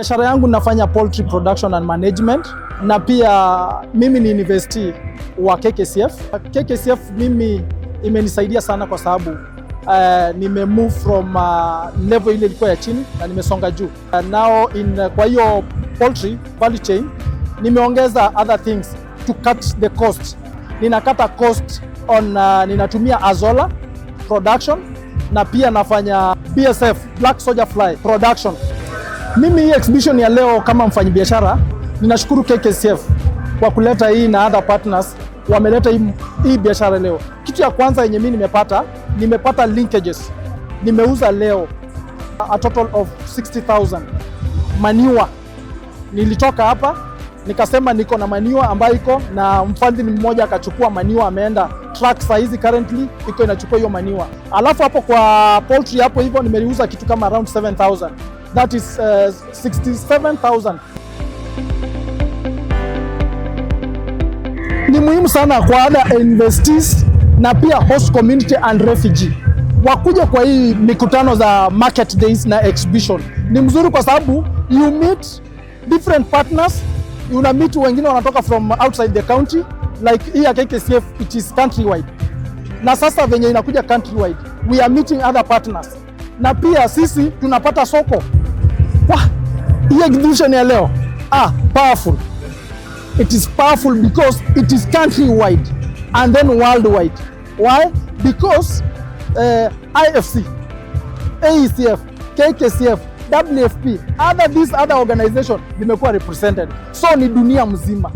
Biashara yangu nafanya poultry production and management, na pia mimi ni investee wa KKCF. KKCF mimi imenisaidia sana kwa sababu nime move from level ile ilikuwa ya chini na nimesonga juu. Now kwa hiyo poultry value chain nimeongeza other things to cut the cost. Ninakata cost on ninatumia azola production na pia nafanya BSF black soldier fly production. Mimi hii exhibition ya leo kama mfanyabiashara ninashukuru KKCF kwa kuleta hii na other partners wameleta hii biashara leo. Kitu ya kwanza yenye mimi nimepata linkages. Nimeuza leo a total of 60,000 manure. Nilitoka hapa nikasema niko na manure ambayo iko na mfadhili mmoja akachukua manure, ameenda truck size currently iko inachukua hiyo manure. Alafu hapo kwa poultry hapo hivyo nimeuza kitu kama around 7,000. That is 67,000. Ni muhimu sana kwa other investees na pia host community and refugee wakuja kwa hii mikutano za market days na exhibition. Ni mzuri kwa sababu you meet different partners, una meet wengine wanatoka from outside the county, like hii ya KKCF it is countrywide. Na sasa venye inakuja countrywide, we are meeting other partners. Na pia sisi tunapata soko. Hii exhibition ya leo powerful. It is powerful because it is countrywide and then worldwide. Why? Because IFC, AECF, KKCF, WFP, these other organizations zimekuwa represented. So ni dunia mzima.